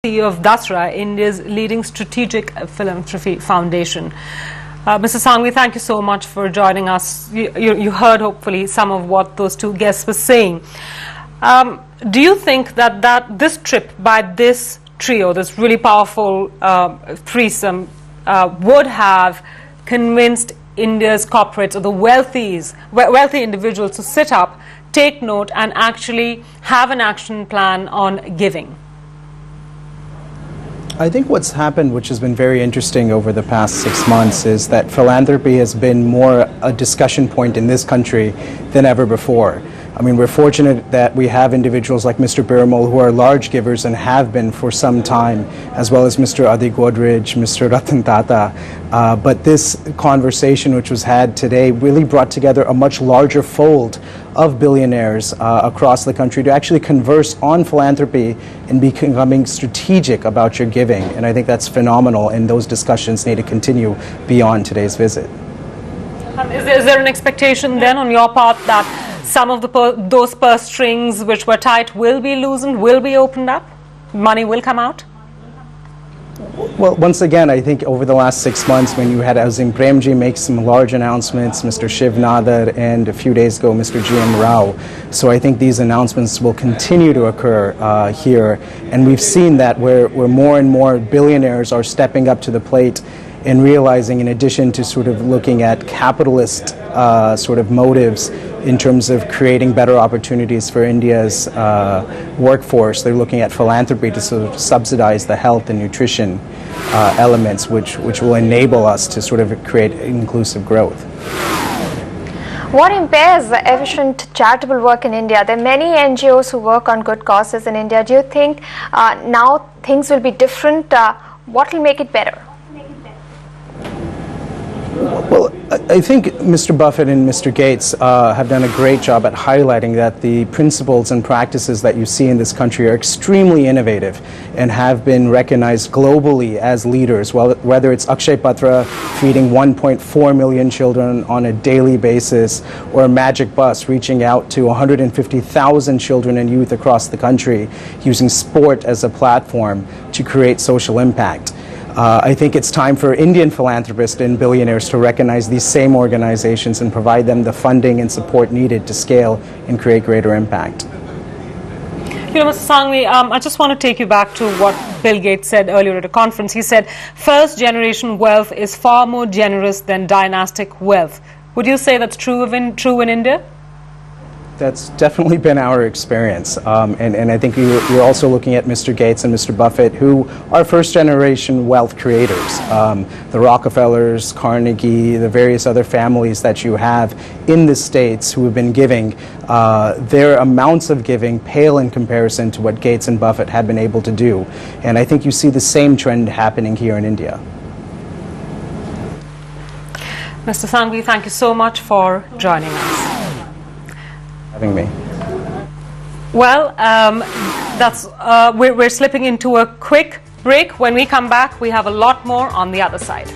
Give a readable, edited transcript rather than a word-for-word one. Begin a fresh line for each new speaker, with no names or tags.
CEO of Dasra, India's leading strategic philanthropy foundation. Mr. Sanghvi, thank you so much for joining us. You heard, hopefully, some of what those two guests were saying. Do you think that this trip by this trio, this really powerful threesome, would have convinced India's corporates or the wealthy individuals to sit up, take note, and actually have an action plan on giving?
I think what's happened, which has been very interesting over the past 6 months, is that philanthropy has been more a discussion point in this country than ever before. I mean, we're fortunate that we have individuals like Mr. Piramal who are large givers and have been for some time, as well as Mr. Adi Godrej, Mr. Ratan Tata. But this conversation which was had today really brought together a much larger fold of billionaires across the country to actually converse on philanthropy and becoming strategic about your giving. And I think that's phenomenal, and those discussions need to continue beyond today's visit.
Is there an expectation then on your part that some of those purse strings which were tight will be loosened, will be opened up? Money will come out?
Well, once again, I think over the last 6 months, when you had Azim Premji make some large announcements, Mr. Shiv Nadar, and a few days ago, Mr. G.M. Rao. So I think these announcements will continue to occur here. And we've seen that where more and more billionaires are stepping up to the plate and realizing, in addition to sort of looking at capitalist sort of motives in terms of creating better opportunities for India's workforce, they're looking at philanthropy to sort of subsidize the health and nutrition elements, which will enable us to sort of create inclusive growth.
What impairs the efficient charitable work in India? There are many NGOs who work on good causes in India. Do you think now things will be different? What will make it better?
Well, I think Mr. Buffett and Mr. Gates have done a great job at highlighting that the principles and practices that you see in this country are extremely innovative and have been recognized globally as leaders, whether it's Akshay Patra feeding 1.4 million children on a daily basis, or Magic Bus reaching out to 150,000 children and youth across the country using sport as a platform to create social impact. I think it's time for Indian philanthropists and billionaires to recognize these same organizations and provide them the funding and support needed to scale and create greater impact.
You know, Mr. Sanghvi, I just want to take you back to what Bill Gates said earlier at a conference. He said, first-generation wealth is far more generous than dynastic wealth. Would you say that's true in India?
That's definitely been our experience, and I think you're also looking at Mr. Gates and Mr. Buffett, who are first-generation wealth creators. The Rockefellers, Carnegie, the various other families that you have in the States who have been giving, their amounts of giving pale in comparison to what Gates and Buffett have been able to do. And I think you see the same trend happening here in India.
Mr. Sanghvi, thank you so much for joining us.
Having me.
Well, we're slipping into a quick break. When we come back, we have a lot more on the other side.